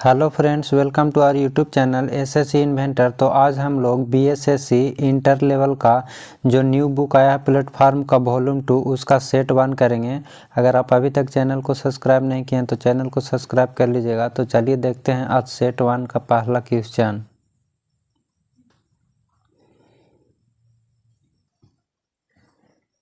Hello friends, welcome to our YouTube channel SSC inventor. तो आज हम लोग बीएसएससी इंटर लेवल का जो न्यू बुक आया है प्लेटफॉर्म का वॉल्यूम 2 उसका सेट 1 करेंगे। अगर आप अभी तक चैनल को सब्सक्राइब नहीं किए हैं तो चैनल को सब्सक्राइब कर लीजिएगा। तो चलिए देखते हैं आज सेट 1 का पहला क्वेश्चन।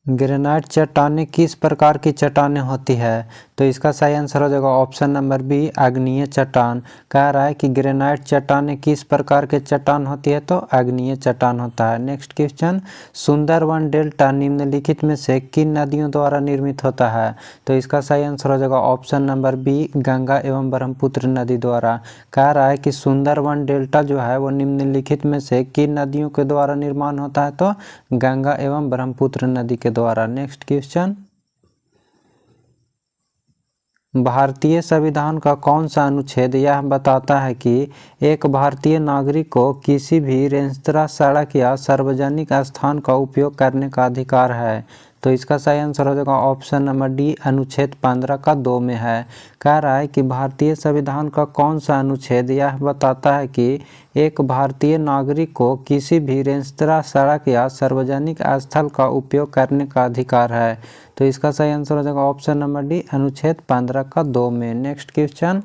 ग्रेनाइट चट्टानें किस प्रकार की चट्टानें होती है? तो इसका सही आंसर हो जाएगा ऑप्शन नंबर बी, आग्नेय चट्टान। कह रहा है कि ग्रेनाइट चट्टानें किस प्रकार के चट्टान होती है, तो आग्नेय चट्टान होता है। नेक्स्ट क्वेश्चन, सुंदरवन डेल्टा निम्नलिखित में से किन नदियों द्वारा निर्मित होता है? तो इसका सही आंसर हो जाएगा ऑप्शन नंबर बी, गंगा एवं ब्रह्मपुत्र नदी द्वारा। कह रहा है कि सुंदरवन डेल्टा जो है वो निम्नलिखित में से किन नदियों के द्वारा निर्माण होता है, तो गंगा एवं ब्रह्मपुत्र नदी के द्वारा। नेक्स्ट क्वेश्चन, भारतीय संविधान का कौन सा अनुच्छेद यह बताता है कि एक भारतीय नागरिक को किसी भी रेस्तरां, सड़क या सार्वजनिक स्थान का उपयोग करने का अधिकार है? तो इसका सही आंसर हो जाएगा ऑप्शन नंबर डी, अनुच्छेद 15 का 2 में है। कह रहा है कि भारतीय संविधान का कौन सा अनुच्छेद यह बताता है कि एक भारतीय नागरिक को किसी भी रेस्तरां, सड़क या सार्वजनिक स्थल का उपयोग करने का अधिकार है? तो इसका सही आंसर हो जाएगा ऑप्शन नंबर डी, अनुच्छेद 15 का 2 में। नेक्स्ट क्वेश्चन,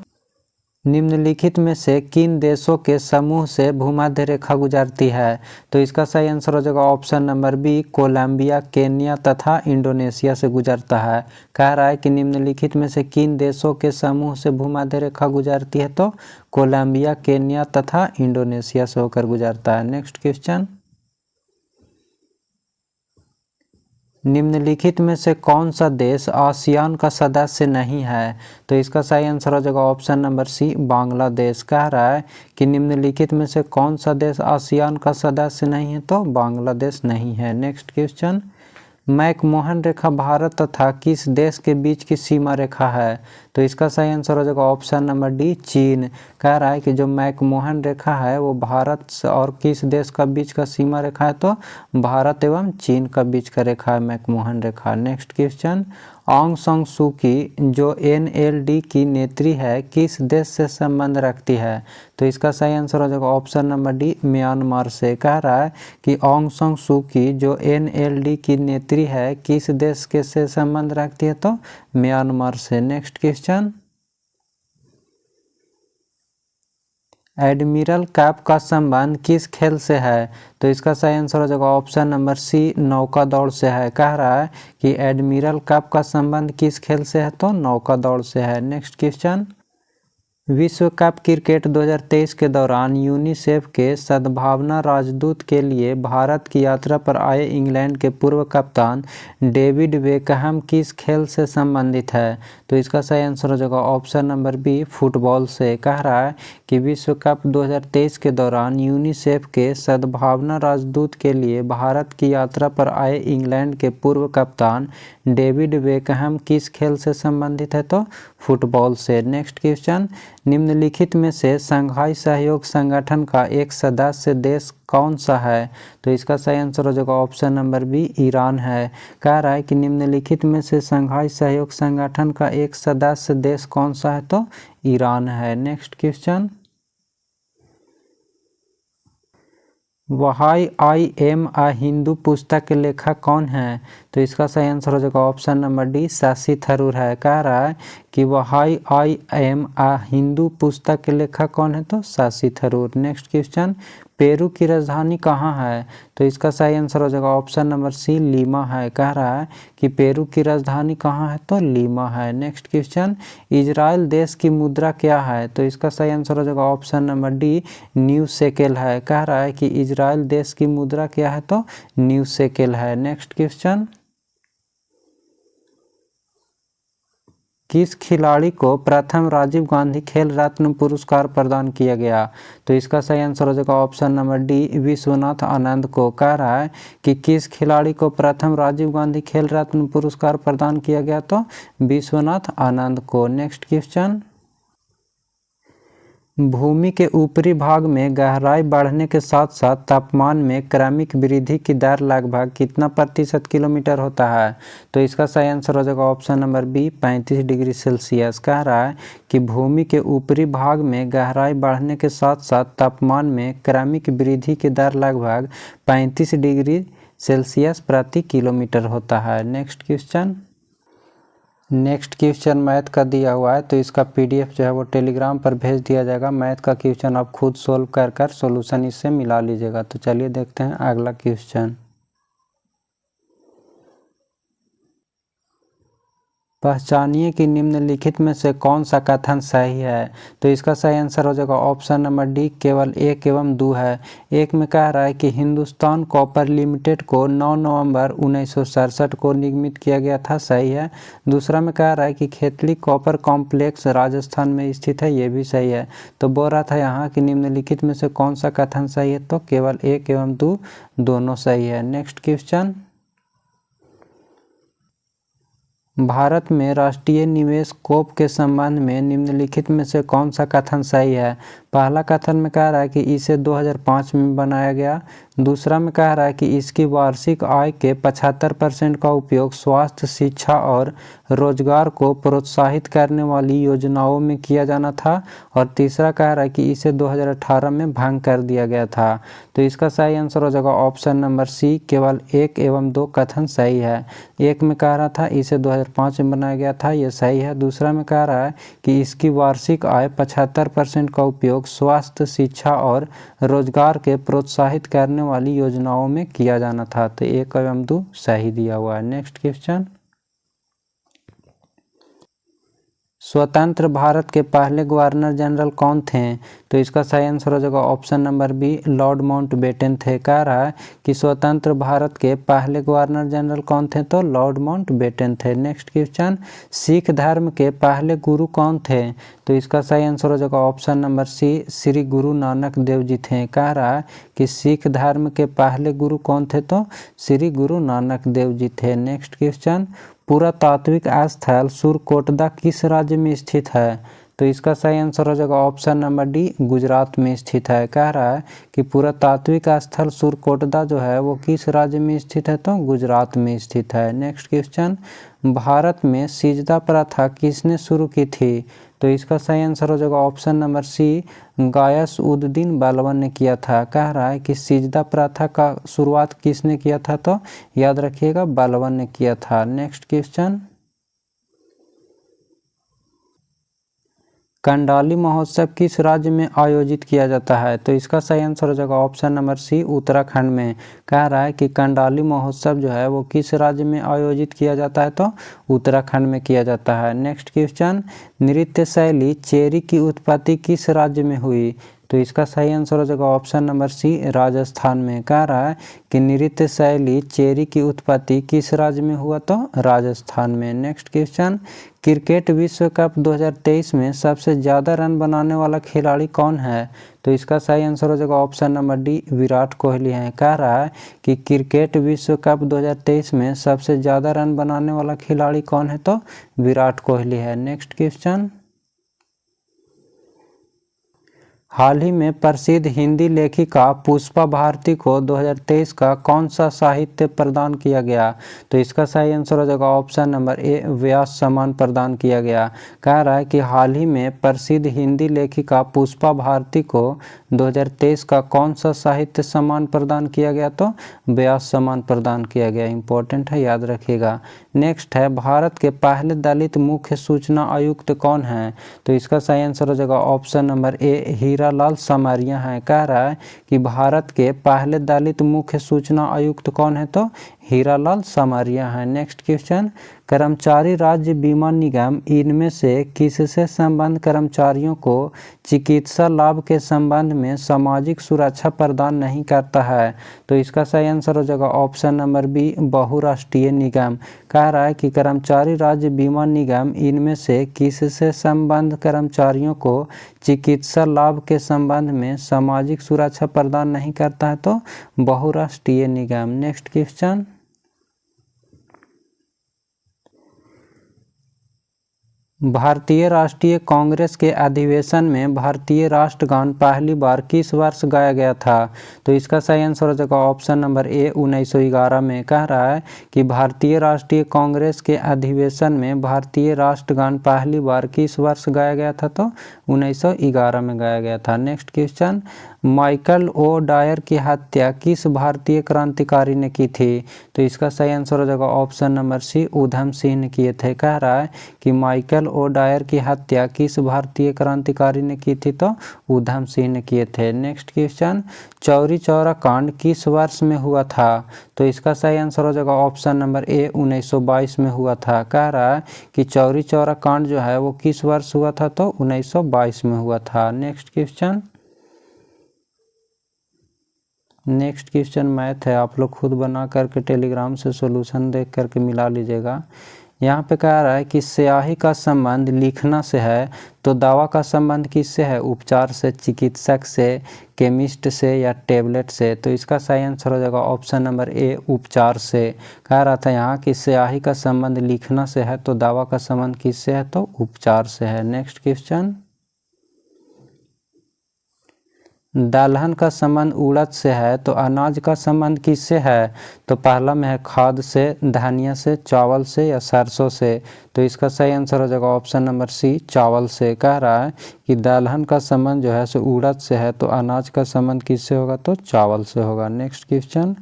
निम्नलिखित में से किन देशों के समूह से भूमध्य रेखा गुजरती है? तो इसका सही आंसर हो जाएगा option number B, Colombia, Kenya तथा इंडोनेशिया से गुजरता है। कह रहा है कि निम्नलिखित में से किन देशों के समूह से भूमध्य रेखा गुजरती है, तो कोलंबिया, केन्या तथा इंडोनेशिया से होकर गुजरता है। नेक्स्ट क्वेश्चन, निम्नलिखित में से कौन सा देश आसियान का सदस्य नहीं है? तो इसका सही आंसर हो जाएगा ऑप्शन नंबर सी, बांग्लादेश। कह रहा है कि निम्नलिखित में से कौन सा देश आसियान का सदस्य नहीं है, तो बांग्लादेश नहीं है। नेक्स्ट क्वेश्चन, मैकमोहन रेखा भारत तथा किस देश के बीच की सीमा रेखा है? तो इसका सही आंसर हो जाएगा ऑप्शन नंबर डी, चीन। कह रहा है कि जो मैकमोहन रेखा है वो भारत और किस देश का बीच का सीमा रेखा है, तो भारत एवं चीन का बीच का रेखा है मैकमोहन रेखा। नेक्स्ट क्वेश्चन, ऑंग सांग सू की जो एनएलडी की नेत्री है किस देश से संबंध रखती है? तो इसका सही आंसर हो जाएगा ऑप्शन नंबर डी, म्यांमार से। कह रहा है कि ऑंग सांग सू की जो एनएलडी की नेत्री है किस देश के से संबंध रखती है, तो म्यांमार से। नेक्स्ट क्वेश्चन, एडमिरल कैप का संबंध किस खेल से है? तो इसका सही आंसर हो जाएगा ऑप्शन नंबर सी, नौका दौड़ से है। कह रहा है कि एडमिरल कैप का संबंध किस खेल से है, तो नौका दौड़ से है। नेक्स्ट क्वेश्चन, विश्व कप क्रिकेट 2023 के दौरान यूनिसेफ के सद्भावना राजदूत के लिए भारत की यात्रा पर आए इंग्लैंड के पूर्व कप्तान डेविड बेकहम किस खेल से संबंधित है? तो इसका सही आंसर हो जाएगा ऑप्शन नंबर बी, फुटबॉल से। कह रहा है कि विश्व कप 2023 के दौरान यूनिसेफ के सद्भावना राजदूत के लिए भारत की यात्रा पर आए इंग्लैंड के पूर्व कप्तान डेविड बेकहम किस खेल से संबंधित है, तो फुटबॉल से। नेक्स्ट क्वेश्चन, निम्नलिखित में से शंघाई सहयोग संगठन का एक सदस्य देश कौन सा है? तो इसका सही आंसर हो जाएगा ऑप्शन नंबर बी, ईरान है। कह रहा है कि निम्नलिखित में से शंघाई सहयोग संगठन का एक सदस्य देश कौन सा है, तो ईरान है। Next question, why I am a Hindu पुस्तक के लेखक कौन है? तो इसका सही आंसर हो जाएगा option number D, Shashi Tharoor है। कह रहा है कि why I am a Hindu पुस्तक के लेखक कौन है, तो Shashi Tharoor. Next question, Peru की राजधानी कहाँ है? तो इसका सही आंसर हो जाएगा ऑप्शन नंबर सी, लीमा है। कह रहा है कि पेरू की राजधानी कहाँ है, तो लीमा है। नेक्स्ट क्वेश्चन, इजराइल देश की मुद्रा क्या है? तो इसका सही आंसर हो जाएगा option number D, new shekel है। कह रहा है कि इजराइल देश की मुद्रा क्या है, तो न्यू शेकेल है। नेक्स्ट क्वेश्चन, किस खिलाड़ी को प्रथम राजीव गांधी खेल रत्न पुरस्कार प्रदान किया गया? तो इसका सही आंसर हो जाएगा option number D, Vishwanath Anand को। कह रहा है कि किस खिलाड़ी को प्रथम राजीव गांधी खेल रत्न पुरस्कार प्रदान किया गया, तो विश्वनाथ आनंद को। नेक्स्ट क्वेश्चन, भूमि के ऊपरी भाग में गहराई बढ़ने के साथ साथ तापमान में क्रमिक वृद्धि की दर लगभग कितना प्रतिशत किलोमीटर होता है? तो इसका सही आंसर हो जाएगा option number B 35 degree Celsius. कह रहा है कि भूमि के ऊपरी भाग में गहराई बढ़ने के साथ साथ तापमान में क्रमिक वृद्धि की दर लगभग 35 डिग्री सेल्सियस प्रति किलोमीटर होता है। नेक्स्ट क्वेश्चन मैथ का दिया हुआ है, तो इसका पीडीएफ जो है वो टेलीग्राम पर भेज दिया जाएगा। मैथ का क्वेश्चन आप खुद सोल्व कर सॉल्यूशन इससे मिला लीजिएगा। तो चलिए देखते हैं अगला क्वेश्चन। पहचानिए कि निम्नलिखित में से कौन सा कथन सही है? तो इसका सही आंसर हो जाएगा ऑप्शन नंबर डी केवल 1 एवं 2 है। एक में कह रहा है कि हिंदुस्तान कॉपर लिमिटेड को 9 नवंबर 1967 को निर्मित किया गया था, सही है। दूसरा में कह रहा है कि खेतली कॉपर कॉम्प्लेक्स राजस्थान में स्थित है, ये भी सही है। तो बोल रहा था यहाँ कि निम्नलिखित में से कौन सा कथन सही है? तो केवल 1 एवं 2 दोनों सही है। नेक्स्ट क्वेश्चन, भारत में राष्ट्रीय निवेश कोष के संबंध में निम्नलिखित में से कौन सा कथन सही है? पहला कथन में कह रहा है कि इसे 2005 में बनाया गया। दूसरा में कह रहा है कि इसकी वार्षिक आय के 75% का उपयोग स्वास्थ्य, शिक्षा और रोजगार को प्रोत्साहित करने वाली योजनाओं में किया जाना था। और तीसरा कह रहा है कि इसे 2018 में भंग कर दिया गया था। तो इसका सही आंसर हो जाएगा ऑप्शन नंबर सी केवल 1 एवं 2 कथन सही है। एक में कह रहा था इसे 2005 में बनाया गया था, ये सही है। दूसरा में कह रहा है कि इसकी वार्षिक आय 75% का उपयोग स्वास्थ्य, शिक्षा और रोजगार के प्रोत्साहित करने वाली योजनाओं में किया जाना था। तो 1 एवं 2 सही दिया हुआ है। नेक्स्ट क्वेश्चन, स्वतंत्र भारत के पहले गवर्नर जनरल कौन थे? तो इसका सही आंसर हो जाएगा option number B Lord Mountbatten थे। कह रहा है कि स्वतंत्र भारत के पहले गवर्नर जनरल कौन थे? तो लॉर्ड माउंटबेटन थे। नेक्स्ट क्वेश्चन, सिख धर्म के पहले गुरु कौन थे? तो इसका सही आंसर हो जाएगा ऑप्शन नंबर सी श्री गुरु नानक देव जी थे। कह रहा है कि सिख धर्म के पहले गुरु कौन थे? तो श्री गुरु नानक देव जी थे। नेक्स्ट क्वेश्चन, पुरातात्विक स्थल सुरकोटदा किस राज्य में स्थित है? तो इसका सही आंसर हो जाएगा ऑप्शन नंबर डी गुजरात में स्थित है। कह रहा है कि पुरातात्विक स्थल सुरकोटदा जो है वो किस राज्य में स्थित है? तो गुजरात में स्थित है। नेक्स्ट क्वेश्चन, भारत में सिजदा प्रथा किसने शुरू की थी? तो इसका सही आंसर हो जाएगा option number C Ghiyasuddin Balban ने किया था। कह रहा है कि सिजदा प्रथा का शुरुआत किसने किया था? तो याद रखिएगा बलबन ने किया था। नेक्स्ट क्वेश्चन, कंडाली महोत्सव किस राज्य में आयोजित किया जाता है? तो इसका सही आंसर हो जाएगा ऑप्शन नंबर सी उत्तराखंड में। कह रहा है कि कंडाली महोत्सव जो है वो किस राज्य में आयोजित किया जाता है? तो उत्तराखंड में किया जाता है। नेक्स्ट क्वेश्चन, नृत्य शैली चेरी की उत्पत्ति किस राज्य में हुई? तो इसका सही आंसर हो जाएगा ऑप्शन नंबर सी राजस्थान में। कह रहा है कि नृत्य शैली चेरी की उत्पत्ति किस राज्य में हुआ? तो राजस्थान में। नेक्स्ट क्वेश्चन, क्रिकेट विश्व कप 2023 में सबसे ज़्यादा रन बनाने वाला खिलाड़ी कौन है? तो इसका सही आंसर हो जाएगा option number D Virat Kohli है। कह रहा है कि क्रिकेट विश्व कप 2023 में सबसे ज़्यादा रन बनाने वाला खिलाड़ी कौन है? तो विराट कोहली है। नेक्स्ट क्वेश्चन, हाल ही में प्रसिद्ध हिंदी लेखिका पुष्पा भारती को 2023 का कौन सा साहित्य प्रदान किया गया? तो इसका सही आंसर हो जाएगा ऑप्शन नंबर ए व्यास सम्मान प्रदान किया गया। कह रहा है कि हाल ही में प्रसिद्ध हिंदी लेखिका पुष्पा भारती को 2023 का कौन सा साहित्य सम्मान प्रदान किया गया? तो व्यास सम्मान प्रदान किया गया। इंपॉर्टेंट है, याद रखिएगा। नेक्स्ट है, भारत के पहले दलित मुख्य सूचना आयुक्त कौन है? तो इसका सही आंसर हो जाएगा option number A Hiralal Samaria है। कह रहा है कि भारत के पहले दलित मुख्य सूचना आयुक्त कौन है? तो हीरालाल समारिया है। नेक्स्ट क्वेश्चन, कर्मचारी राज्य बीमा निगम इनमें से किससे संबंध कर्मचारियों को चिकित्सा लाभ के संबंध में सामाजिक सुरक्षा प्रदान नहीं करता है? तो इसका सही आंसर हो जाएगा ऑप्शन नंबर बी बहुराष्ट्रीय निगम। कह रहा है कि कर्मचारी राज्य बीमा निगम इनमें से किससे संबंध कर्मचारियों को चिकित्सा लाभ के संबंध में सामाजिक सुरक्षा प्रदान नहीं करता है? तो बहुराष्ट्रीय निगम। नेक्स्ट क्वेश्चन, भारतीय राष्ट्रीय कांग्रेस के अधिवेशन में भारतीय राष्ट्रगान पहली बार किस वर्ष गाया गया था? तो इसका सही आंसर हो जाएगा ऑप्शन नंबर ए 1911 में। कह रहा है कि भारतीय राष्ट्रीय कांग्रेस के अधिवेशन में भारतीय राष्ट्रगान पहली बार किस वर्ष गाया गया था? तो 1911 में गाया गया था। Next question, Michael O'Dwyer की हत्या किस भारतीय क्रांतिकारी ने की थी? तो इसका सही आंसर हो जाएगा ऑप्शन नंबर सी ऊधम सिंह ने किए थे। कह रहा है कि माइकल ओ डायर की हत्या किस भारतीय क्रांतिकारी ने की थी? तो ऊधम सिंह ने किए थे। नेक्स्ट क्वेश्चन, चौरी चौरा कांड किस वर्ष में हुआ था? तो इसका सही आंसर हो जाएगा ऑप्शन नंबर ए 1922 में हुआ था। कह रहा है कि चौरी चौरा कांड जो है वो किस वर्ष हुआ था? तो 1922 में हुआ था। नेक्स्ट क्वेश्चन मैथ है, आप लोग खुद बना करके टेलीग्राम से सॉल्यूशन देख करके मिला लीजिएगा। यहाँ पे कह रहा है कि स्याही का संबंध लिखना से है, तो दवा का संबंध किससे है? उपचार से, चिकित्सक से, केमिस्ट से या टेबलेट से? तो इसका सही आंसर हो जाएगा ऑप्शन नंबर ए उपचार से। कह रहा था यहाँ कि स्याही का संबंध लिखना से है, तो दवा का संबंध किससे है? तो उपचार से है। नेक्स्ट क्वेश्चन, दलहन का संबंध उड़द से है, तो अनाज का संबंध किससे है? तो पहला में है खाद से, धनिया से, चावल से या सरसों से? तो इसका सही आंसर हो जाएगा ऑप्शन नंबर सी चावल से। कह रहा है कि दलहन का संबंध जो है सो उड़द से है, तो अनाज का संबंध किससे होगा? तो चावल से होगा। नेक्स्ट क्वेश्चन,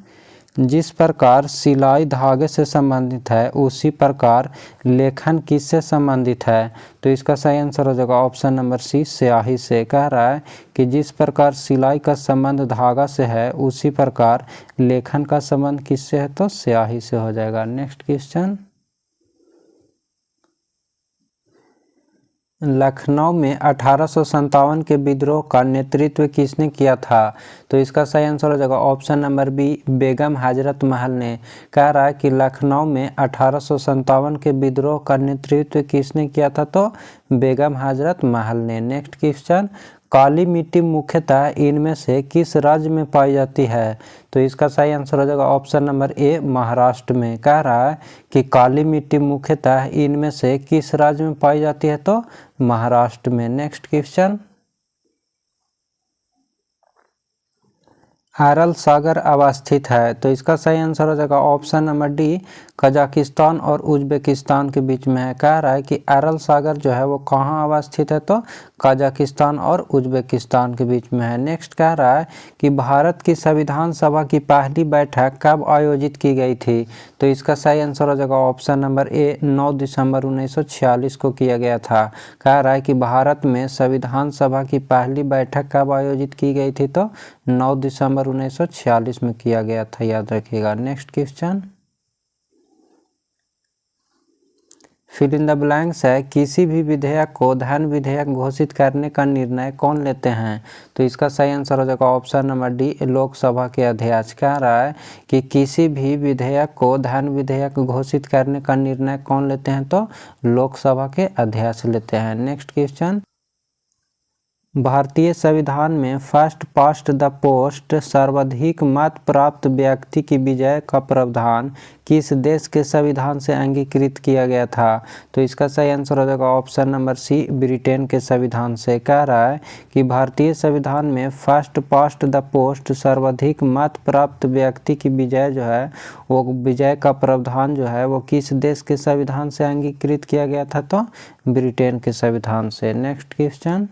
जिस प्रकार सिलाई धागे से संबंधित है उसी प्रकार लेखन किससे संबंधित है? तो इसका सही आंसर हो जाएगा ऑप्शन नंबर सी स्याही से। कह रहा है कि जिस प्रकार सिलाई का संबंध धागा से है उसी प्रकार लेखन का संबंध किससे है? तो स्याही से हो जाएगा। नेक्स्ट क्वेश्चन, लखनऊ में 1857 के विद्रोह का नेतृत्व किसने किया था? तो इसका सही आंसर हो जाएगा option number B Begum Hazrat Mahal ने। कह रहा है कि लखनऊ में 1857 के विद्रोह का नेतृत्व किसने किया था? तो बेगम हजरत महल ने। नेक्स्ट क्वेश्चन, काली मिट्टी मुख्यतः इनमें से किस राज्य में पाई जाती है? तो इसका सही आंसर हो जाएगा ऑप्शन नंबर ए महाराष्ट्र में। कह रहा है कि काली मिट्टी मुख्यतः इनमें से किस राज्य में पाई जाती है? तो महाराष्ट्र में। नेक्स्ट क्वेश्चन, अरल सागर अवस्थित है, तो इसका सही आंसर हो जाएगा ऑप्शन नंबर डी कजाकिस्तान और उज्बेकिस्तान के बीच में है। कह रहा है कि अरल सागर जो है वो कहाँ अवस्थित है? तो कजाकिस्तान और उज्बेकिस्तान के बीच में है। नेक्स्ट कह रहा है कि भारत की संविधान सभा की पहली बैठक कब आयोजित की गई थी? तो इसका सही आंसर हो जाएगा ऑप्शन नंबर ए 9 दिसंबर 1946 को किया गया था। कह रहा है कि भारत में संविधान सभा की पहली बैठक कब आयोजित की गई थी? तो 9 दिसंबर 1946 में किया गया था, याद रखिएगा। Next question, fill in the blanks है, किसी भी विधेयक को धन विधेयक घोषित करने का निर्णय कौन लेते हैं? तो इसका सही आंसर हो जाएगा ऑप्शन नंबर डी लोकसभा के अध्यक्ष। कह रहा है कि किसी भी विधेयक को धन विधेयक घोषित करने का निर्णय कौन लेते हैं? तो लोकसभा के अध्यक्ष लेते हैं। नेक्स्ट क्वेश्चन, भारतीय संविधान में फर्स्ट पास्ट द पोस्ट सर्वाधिक मत प्राप्त व्यक्ति की विजय का प्रावधान किस देश के संविधान से अंगीकृत किया गया था? तो इसका सही आंसर हो जाएगा ऑप्शन नंबर सी ब्रिटेन के संविधान से। कह रहा है कि भारतीय संविधान में फर्स्ट पास्ट द पोस्ट सर्वाधिक मत प्राप्त व्यक्ति की विजय जो है वो विजय का प्रावधान जो है वो किस देश के संविधान से अंगीकृत किया गया था? तो ब्रिटेन के संविधान से। नेक्स्ट क्वेश्चन,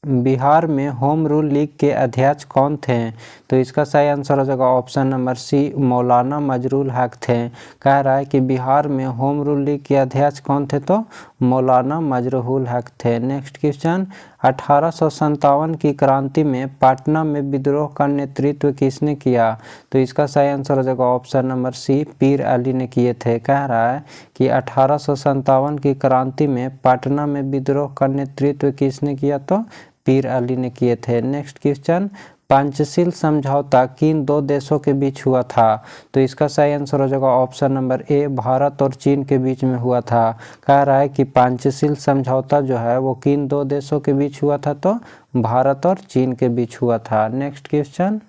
बिहार में होम रूल लीग के अध्यक्ष कौन थे? तो इसका सही आंसर हो जाएगा ऑप्शन नंबर सी मौलाना मजरूल हक थे। कह रहा है कि बिहार में होम रूल लीग के अध्यक्ष कौन थे? तो मौलाना मजरूल हक थे। नेक्स्ट क्वेश्चन, 1857 की क्रांति में पटना में विद्रोह का नेतृत्व किसने किया? तो इसका सही आंसर हो जाएगा ऑप्शन नंबर सी पीर अली ने किए थे। कह रहा है कि 1857 की क्रांति में पटना में विद्रोह का नेतृत्व किसने किया? तो पीर अली ने किए थे। नेक्स्ट क्वेश्चन, पंचशील समझौता किन दो देशों के बीच हुआ था? तो इसका सही आंसर हो जाएगा ऑप्शन नंबर ए भारत और चीन के बीच में हुआ था। कह रहा है कि पंचशील समझौता जो है वो किन दो देशों के बीच हुआ था? तो भारत और चीन के बीच हुआ था। नेक्स्ट क्वेश्चन,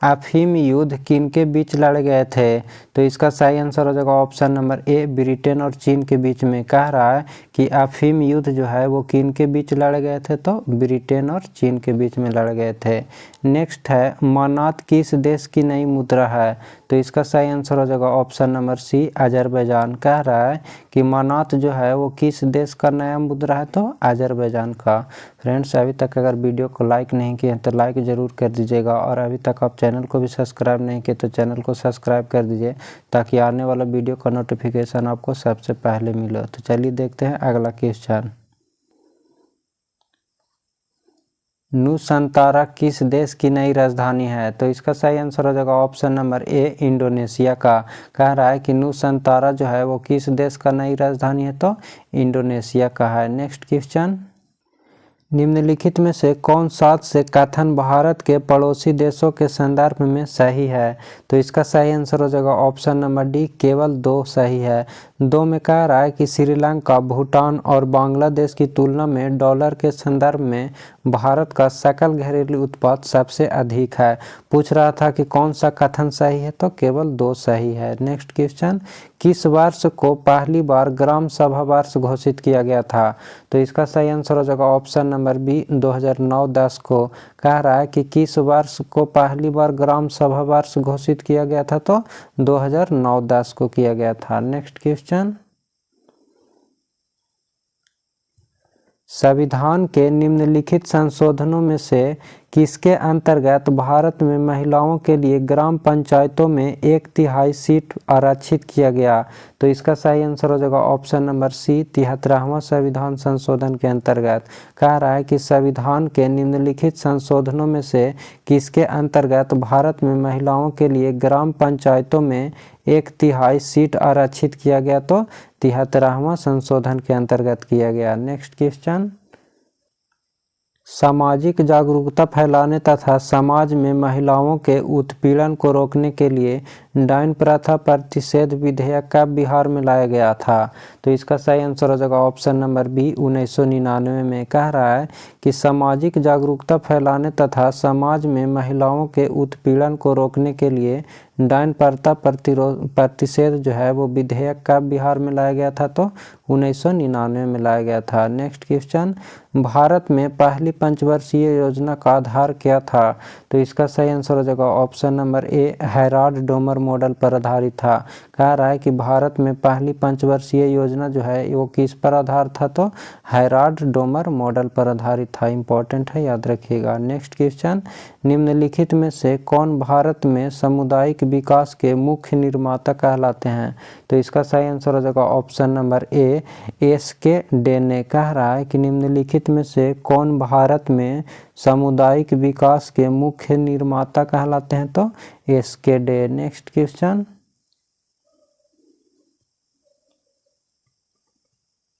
अफीम युद्ध किनके बीच लड़ गए थे? तो इसका सही आंसर हो जाएगा ऑप्शन नंबर ए, ब्रिटेन और चीन के बीच में। कह रहा है कि अफीम युद्ध जो है वो किन के बीच लड़ गए थे? तो ब्रिटेन और चीन के बीच में लड़ गए थे। नेक्स्ट है, मनात किस देश की नई मुद्रा है? तो इसका सही आंसर हो जाएगा ऑप्शन नंबर सी, अजरबैजान। कह रहा है कि मनात जो है वो किस देश का नया मुद्रा है? तो अजरबैजान का। फ्रेंड्स, अभी तक अगर वीडियो को लाइक नहीं किए तो लाइक ज़रूर कर दीजिएगा, और अभी तक आप चैनल को भी सब्सक्राइब नहीं किए तो चैनल को सब्सक्राइब कर दीजिए, ताकि आने वाला वीडियो का नोटिफिकेशन आपको सबसे पहले मिले। तो चलिए देखते हैं अगला क्वेश्चन। नुसंतारा किस देश की नई राजधानी है? तो इसका सही आंसर हो जाएगा ऑप्शन नंबर ए, इंडोनेशिया का। कह रहा है कि नुसंतारा जो है वो किस देश का नई राजधानी है? तो इंडोनेशिया का है। नेक्स्ट क्वेश्चन, निम्नलिखित में से कौन 7 से कथन भारत के पड़ोसी देशों के संदर्भ में सही है? तो इसका सही आंसर हो जाएगा ऑप्शन नंबर डी, केवल 2 सही है। 2 में कह रहा है कि श्रीलंका, भूटान और बांग्लादेश की तुलना में डॉलर के संदर्भ में भारत का सकल घरेलू उत्पाद सबसे अधिक है। पूछ रहा था कि कौन सा कथन सही है? तो केवल 2 सही है। नेक्स्ट क्वेश्चन, किस वर्ष को पहली बार ग्राम सभा वर्ष घोषित किया गया था? तो इसका सही आंसर हो जाएगा ऑप्शन नंबर बी, 2009-10 को। कह रहा है कि किस वर्ष को पहली बार ग्राम सभा वर्ष घोषित किया गया था? तो 2009-10 को किया गया था। नेक्स्ट क्वेश्चन, संविधान के निम्नलिखित संशोधनों में से किसके अंतर्गत भारत में महिलाओं के लिए ग्राम पंचायतों में 1/3 सीट आरक्षित किया गया? तो इसका सही आंसर हो जाएगा ऑप्शन नंबर सी, 73वां संविधान संशोधन के अंतर्गत। कह रहा है कि संविधान के निम्नलिखित संशोधनों में से किसके अंतर्गत भारत में महिलाओं के लिए ग्राम पंचायतों में 1/3 सीट आरक्षित किया गया? तो 73वां संशोधन के अंतर्गत किया गया। नेक्स्ट क्वेश्चन, सामाजिक जागरूकता फैलाने तथा समाज में महिलाओं के उत्पीड़न को रोकने के लिए डायन प्रथा प्रतिषेध विधेयक कब बिहार में लाया गया था? तो इसका सही आंसर हो जाएगा ऑप्शन नंबर बी, 1999 में। कह रहा है कि सामाजिक जागरूकता फैलाने तथा समाज में महिलाओं के उत्पीड़न को रोकने के लिए डायन प्रथा प्रतिषेध जो है वो विधेयक कब बिहार में लाया गया था? तो 1999 में लाया गया था। नेक्स्ट क्वेश्चन, भारत में पहली पंचवर्षीय योजना का आधार क्या था? तो इसका सही आंसर हो जाएगा option number A, Herald Domar model पर आधारित था। कह रहा है कि भारत में पहली पंचवर्षीय योजना जो है वो किस पर आधार था? तो हैराल्ड डोमर मॉडल पर आधारित था। इंपॉर्टेंट है, याद रखिएगा। नेक्स्ट क्वेश्चन, निम्नलिखित में से कौन भारत में सामुदायिक विकास के मुख्य निर्माता कहलाते हैं? तो इसका सही आंसर हो जाएगा option number A, SK. Day ने। कह रहा है कि निम्नलिखित में से कौन भारत में सामुदायिक विकास के मुख्य निर्माता कहलाते हैं? तो SK. Day. Next question,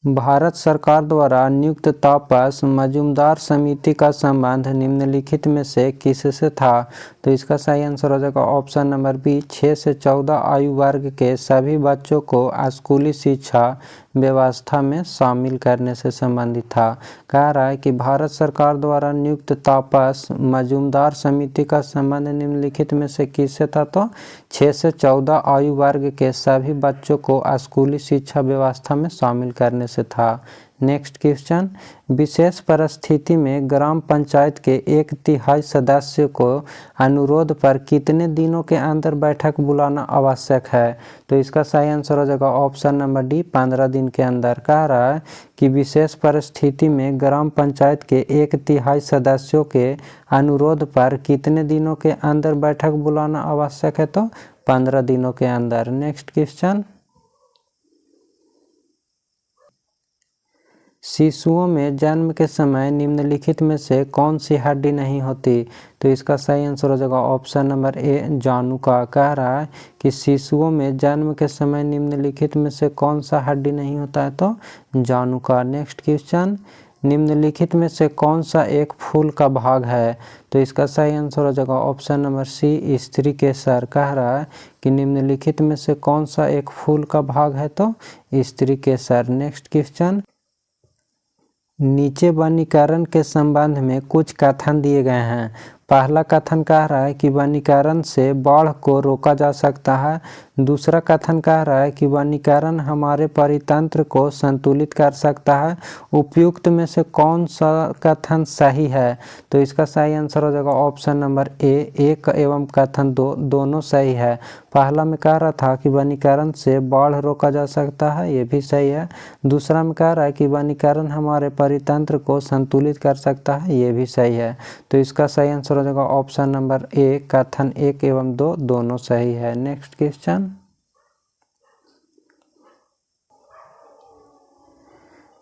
Bharat सरकार द्वारा नियुक्त तापस मजूमदार समिति का संबंध निम्नलिखित में से किससे था? तो इसका सही आंसर हो जाएगा ऑप्शन नंबर बी, 6 से 14 आयु वर्ग के सभी बच्चों को स्कूली शिक्षा व्यवस्था में शामिल करने से संबंधित था। कह रहा है कि भारत सरकार द्वारा नियुक्त तापस मजूमदार समिति का संबंध निम्नलिखित में से किससे था? तो 6 से 14 आयु वर्ग के सभी बच्चों को स्कूली शिक्षा व्यवस्था में शामिल करने से था। नेक्स्ट क्वेश्चन, विशेष परिस्थिति में ग्राम पंचायत के 1/3 सदस्यों को अनुरोध पर कितने दिनों के अंदर बैठक बुलाना आवश्यक है? तो इसका सही आंसर हो जाएगा ऑप्शन नंबर डी, 15 दिन के अंदर। कह रहा है कि विशेष परिस्थिति में ग्राम पंचायत के 1/3 सदस्यों के अनुरोध पर कितने दिनों के अंदर बैठक बुलाना आवश्यक है? तो 15 दिनों के अंदर। नेक्स्ट क्वेश्चन, शिशुओं में जन्म के समय निम्नलिखित में से कौन सी हड्डी नहीं होती? तो इसका सही आंसर हो जाएगा ऑप्शन नंबर ए, जानु का। कह रहा है कि शिशुओं में जन्म के समय निम्नलिखित में से कौन सा हड्डी नहीं होता है? तो जानु का। नेक्स्ट क्वेश्चन, निम्नलिखित में से कौन सा एक फूल का भाग है? तो इसका सही आंसर हो जाएगा ऑप्शन नंबर सी, स्त्री के सर। कह रहा है कि निम्नलिखित में से कौन सा एक फूल का भाग है? तो स्त्री के सर। नेक्स्ट क्वेश्चन, नीचे वर्गीकरण के संबंध में कुछ कथन दिए गए हैं। पहला कथन कह रहा है कि वनीकरण से बाढ़ को रोका जा सकता है। दूसरा कथन कह रहा है कि वनीकरण हमारे परितंत्र को संतुलित कर सकता है। उपयुक्त में से कौन सा कथन सही है? तो इसका सही आंसर हो जाएगा ऑप्शन नंबर ए, एक एवं कथन दो दोनों सही है। पहला में कह रहा था कि वनीकरण से बाढ़ रोका जा सकता है, ये भी सही है। दूसरा में कह रहा है कि वनीकरण हमारे परितंत्र को संतुलित कर सकता है, ये भी सही है। तो इसका सही आंसर हो जाएगा ऑप्शन नंबर ए, कथन 1 एवं 2 दोनों सही है। नेक्स्ट क्वेश्चन,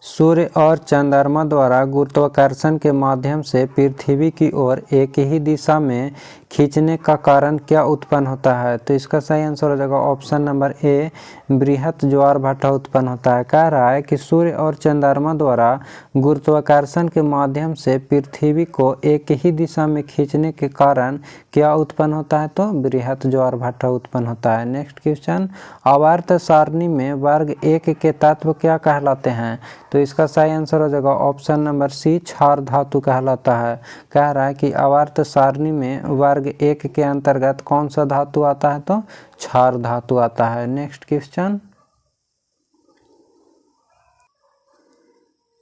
सूर्य और चंद्रमा द्वारा गुरुत्वाकर्षण के माध्यम से पृथ्वी की ओर एक ही दिशा में खींचने का कारण क्या उत्पन्न होता है? तो इसका सही आंसर हो जाएगा ऑप्शन नंबर ए, बृहत ज्वार भाटा उत्पन्न होता है। कह रहा है कि सूर्य और चंद्रमा द्वारा गुरुत्वाकर्षण के माध्यम से पृथ्वी को एक ही दिशा में खींचने के कारण क्या उत्पन्न होता है? तो बृहत ज्वार भाटा उत्पन्न होता है। नेक्स्ट क्वेश्चन, आवर्त सारणी में वर्ग 1 के तत्व क्या कहलाते हैं? तो इसका सही आंसर हो जाएगा ऑप्शन नंबर सी, क्षार धातु कहलाता है। कह रहा है कि आवर्त सारणी में वर्ग 1 के अंतर्गत कौन सा धातु आता है? तो क्षार धातु आता है। नेक्स्ट क्वेश्चन,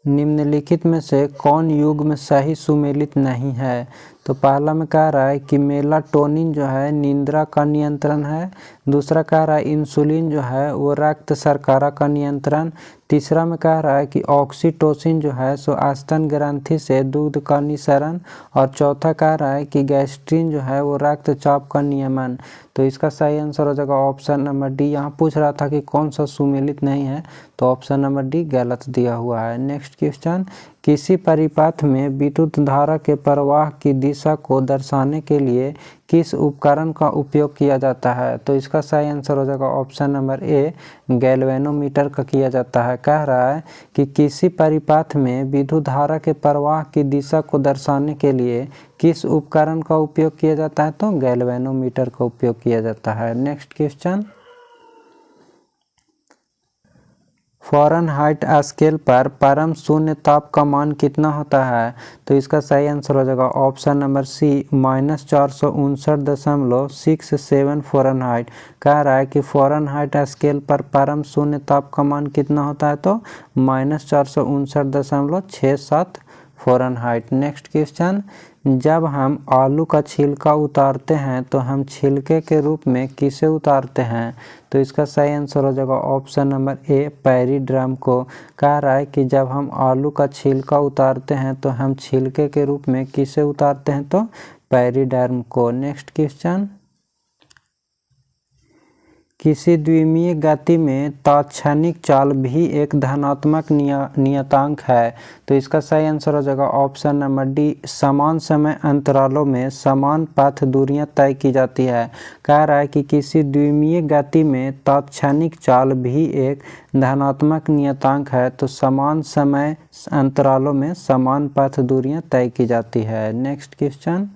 निम्नलिखित में से कौन युग्म सही सुमेलित नहीं है? तो पहला में कह रहा है कि मेलाटोनिन जो है निद्रा का नियंत्रण है। दूसरा कह रहा है इंसुलिन जो है वो रक्त शर्करा का नियंत्रण। तीसरा में कह रहा है कि ऑक्सीटोसिन जो है सो स्तन ग्रंथि से दूध का निःसरण। और चौथा कह रहा है कि गैस्ट्रिन जो है वो रक्तचाप का नियमन। तो इसका सही आंसर हो जाएगा ऑप्शन नंबर डी। यहाँ पूछ रहा था कि कौन सा सुमेलित नहीं है, तो ऑप्शन नंबर डी गलत दिया हुआ है। नेक्स्ट क्वेश्चन, किसी परिपथ में विद्युत धारा के प्रवाह की दिशा को दर्शाने के लिए किस उपकरण का उपयोग किया जाता है? तो इसका सही आंसर हो जाएगा ऑप्शन नंबर ए, गैल्वेनोमीटर का किया जाता है। कह रहा है कि किसी परिपथ में विद्युत धारा के प्रवाह की दिशा को दर्शाने के लिए किस उपकरण का उपयोग किया जाता है? तो गैल्वेनोमीटर का उपयोग किया जाता है। नेक्स्ट क्वेश्चन, फ़ारेनहाइट स्केल पर परम शून्य ताप का मान कितना होता है? तो इसका सही आंसर हो जाएगा ऑप्शन नंबर सी, -459.67 फ़ारेनहाइट। कह रहा है कि फ़ारेनहाइट स्केल पर परम शून्य ताप का मान कितना होता है? तो -459.67 फ़ारेनहाइट। नेक्स्ट क्वेश्चन, जब हम आलू का छिलका उतारते हैं तो हम छिलके के रूप में किसे उतारते हैं? तो इसका सही आंसर हो जाएगा ऑप्शन नंबर ए, पैरीड्रम को। कह रहा है कि जब हम आलू का छिलका उतारते हैं तो हम छिलके के रूप में किसे उतारते हैं? तो पैरीडर्म को। नेक्स्ट क्वेश्चन, किसी द्विमीय गति में तात्क्षणिक चाल भी एक धनात्मक नियतांक है। तो इसका सही आंसर हो जाएगा ऑप्शन नंबर डी, समान समय अंतरालों में समान पथ दूरियां तय की जाती है। कह रहा है कि किसी द्विमीय गति में तात्क्षणिक चाल भी एक धनात्मक नियतांक है, तो समान समय अंतरालों में समान पथ दूरियां तय की जाती है। नेक्स्ट क्वेश्चन,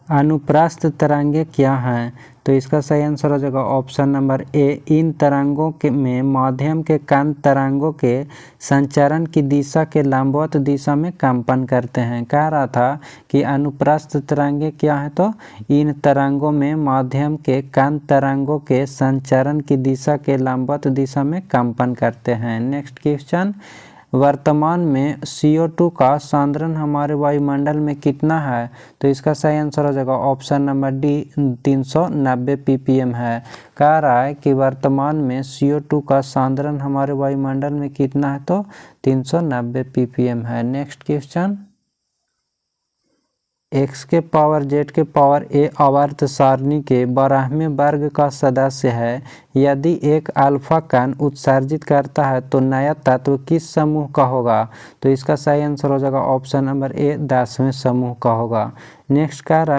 अनुप्रस्थ तरंगें क्या हैं? तो इसका सही आंसर हो जाएगा ऑप्शन नंबर ए, इन तरंगों के में माध्यम के कण तरंगों के संचरण की दिशा के लंबवत दिशा में कंपन करते हैं। कह रहा था कि अनुप्रस्थ तरंगें क्या है? तो इन तरंगों में माध्यम के कण तरंगों के संचरण की दिशा के लंबवत दिशा में कंपन करते हैं। नेक्स्ट क्वेश्चन, वर्तमान में CO2 का सांद्रण हमारे वायुमंडल में कितना है? तो इसका सही आंसर हो जाएगा ऑप्शन नंबर डी, 390 ppm है। कह रहा है कि वर्तमान में CO2 का सांद्रण हमारे वायुमंडल में कितना है? तो 390 ppm है। नेक्स्ट क्वेश्चन, x के पावर z के पावर a आवर्त सारणी के 12वें वर्ग का सदस्य है। यदि एक अल्फा कण उत्सर्जित करता है तो नया तत्व किस समूह का होगा? तो इसका सही आंसर हो जाएगा ऑप्शन नंबर ए, 10वें समूह का होगा। नेक्स्ट कह रहा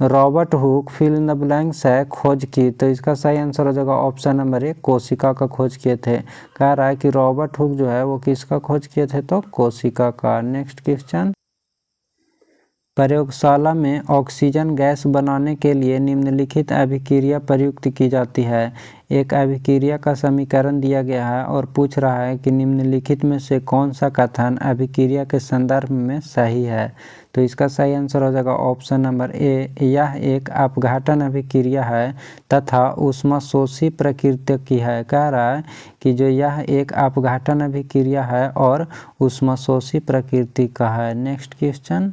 है Robert Hooke fill in the blanks है खोज की। तो इसका सही आंसर हो जाएगा ऑप्शन नंबर ए, कोशिका का खोज किए थे। कह रहा है कि रॉबर्ट हुक जो है वो किसका खोज किए थे? तो कोशिका का। नेक्स्ट क्वेश्चन, प्रयोगशाला में ऑक्सीजन गैस बनाने के लिए निम्नलिखित अभिक्रिया प्रयुक्त की जाती है। एक अभिक्रिया का समीकरण दिया गया है और पूछ रहा है कि निम्नलिखित में से कौन सा कथन अभिक्रिया के संदर्भ में सही है। तो इसका सही आंसर हो जाएगा ऑप्शन नंबर ए, यह एक अपघटन अभिक्रिया है तथा ऊष्माशोषी प्रकृति की है। कह रहा है कि जो यह एक अपघटन अभिक्रिया है और ऊष्माशोषी प्रकृति का है। नेक्स्ट क्वेश्चन,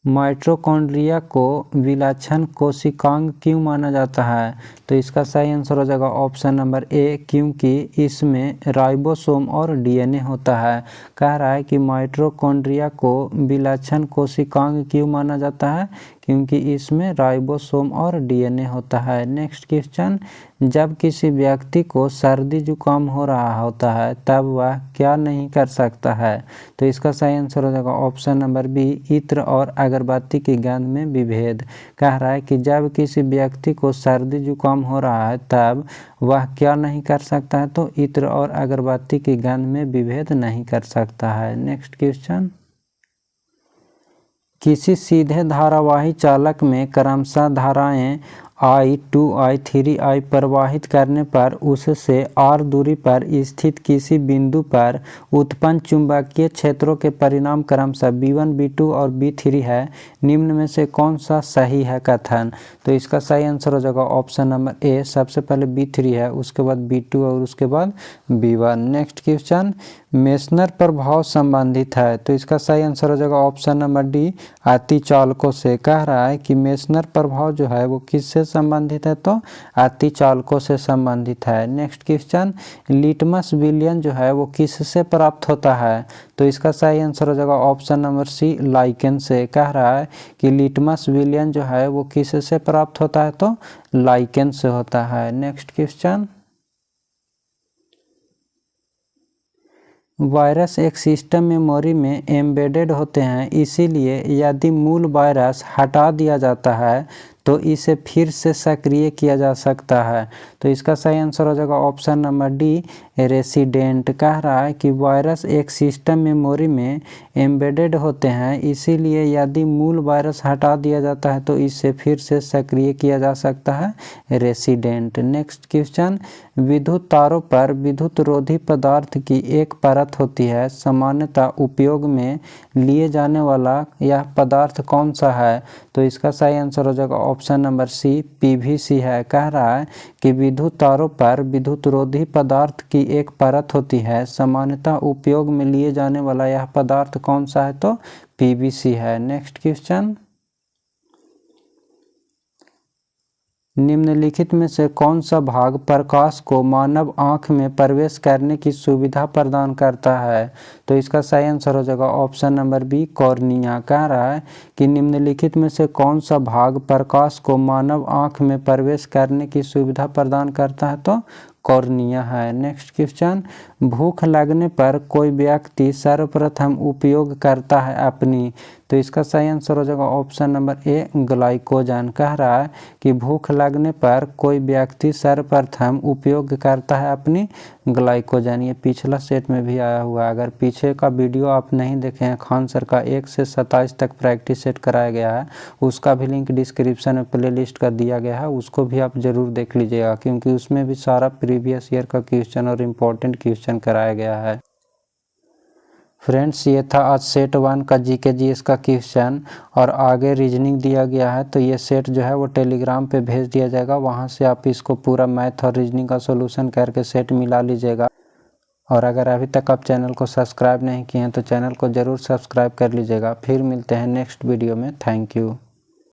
माइटोकॉन्ड्रिया को विलक्षण कोशिकांग क्यों माना जाता है। तो इसका सही आंसर हो जाएगा ऑप्शन नंबर ए, क्योंकि इसमें राइबोसोम और डीएनए होता है। कह रहा है कि माइटोकॉन्ड्रिया को विलक्षण कोशिकांग क्यों माना जाता है, क्योंकि इसमें राइबोसोम और डीएनए होता है। नेक्स्ट क्वेश्चन, जब किसी व्यक्ति को सर्दी जुकाम हो रहा होता है तब वह क्या नहीं कर सकता है। तो इसका सही आंसर हो जाएगा ऑप्शन नंबर बी, इत्र और अगरबत्ती की गंध में विभेद। कह रहा है कि जब किसी व्यक्ति को सर्दी जुकाम हो रहा है तब वह क्या नहीं कर सकता है, तो इत्र और अगरबत्ती की गंध में विभेद नहीं कर सकता है। नेक्स्ट क्वेश्चन, किसी सीधे धारावाही चालक में क्रमशः धाराएं I2 I3 प्रवाहित करने पर उससे r दूरी पर स्थित किसी बिंदु पर उत्पन्न चुंबकीय क्षेत्रों के परिणाम क्रमशः B1 B2 और B3 है। निम्न में से कौन सा सही है कथन। तो इसका सही आंसर हो जाएगा ऑप्शन नंबर ए, सबसे पहले B3 है, उसके बाद B2 और उसके बाद B1। नेक्स्ट क्वेश्चन, मेसनर प्रभाव संबंधित है। तो इसका सही आंसर हो जाएगा ऑप्शन नंबर डी, अतिचालकों से। कह रहा है कि मेसनर प्रभाव जो है वो किससे संबंधित है, तो अतिचालकों से संबंधित है। नेक्स्ट क्वेश्चन, लिटमस विलयन जो है वो किससे प्राप्त होता है। तो इसका सही आंसर हो जाएगा ऑप्शन नंबर सी, लाइकेन से। कह रहा है कि लिटमस विलयन जो है वो किससे प्राप्त होता है, तो लाइकेन से होता है। नेक्स्ट क्वेश्चन, वायरस एक सिस्टम मेमोरी में एम्बेडेड होते हैं, इसीलिए यदि मूल वायरस हटा दिया जाता है तो इसे फिर से सक्रिय किया जा सकता है। तो इसका सही आंसर हो जाएगा ऑप्शन नंबर डी, रेसिडेंट। कह रहा है कि वायरस एक सिस्टम मेमोरी में एम्बेडेड होते हैं, इसीलिए यदि मूल वायरस हटा दिया जाता है तो इसे फिर से सक्रिय किया जा सकता है, रेसिडेंट। नेक्स्ट क्वेश्चन, विद्युत तारों पर विद्युत रोधी पदार्थ की एक परत होती है, सामान्यतः उपयोग में लिए जाने वाला यह पदार्थ कौन सा है। तो इसका सही आंसर हो जाएगा ऑप्शन नंबर सी, पीवीसी है। कह रहा है कि विद्युत तारों पर विद्युत रोधी पदार्थ की एक परत होती है, सामान्यतः उपयोग में लिए जाने वाला यह पदार्थ कौन सा है, तो पीवीसी है। नेक्स्ट क्वेश्चन, निम्नलिखित में से कौन सा भाग प्रकाश को मानव आँख में प्रवेश करने की सुविधा प्रदान करता है। तो इसका सही आंसर हो जाएगा ऑप्शन नंबर बी, कॉर्निया। कह रहा है कि निम्नलिखित में से कौन सा भाग प्रकाश को मानव आँख में प्रवेश करने की सुविधा प्रदान करता है, तो कॉर्निया है। नेक्स्ट क्वेश्चन, भूख लगने पर कोई व्यक्ति सर्वप्रथम उपयोग करता है अपनी। तो इसका सही आंसर हो जाएगा ऑप्शन नंबर ए, ग्लाइकोजन। कह रहा है कि भूख लगने पर कोई व्यक्ति सर्वप्रथम उपयोग करता है अपनी ग्लाइकोजन। ये पिछला सेट में भी आया हुआ है। अगर पीछे का वीडियो आप नहीं देखे हैं, खान सर का 1 से 27 तक प्रैक्टिस सेट कराया गया है, उसका भी लिंक डिस्क्रिप्शन में प्ले लिस्ट कर दिया गया है, उसको भी आप ज़रूर देख लीजिएगा, क्योंकि उसमें भी सारा प्रीवियस ईयर का क्वेश्चन और इम्पोर्टेंट क्वेश्चन कराया गया है। फ्रेंड्स, ये था आज सेट 1 का जीके जीएस का क्वेश्चन और आगे रीजनिंग दिया गया है। तो ये सेट जो है वो टेलीग्राम पे भेज दिया जाएगा, वहाँ से आप इसको पूरा मैथ और रीजनिंग का सॉल्यूशन करके सेट मिला लीजिएगा। और अगर अभी तक आप चैनल को सब्सक्राइब नहीं किए हैं तो चैनल को ज़रूर सब्सक्राइब कर लीजिएगा। फिर मिलते हैं नेक्स्ट वीडियो में। Thank you.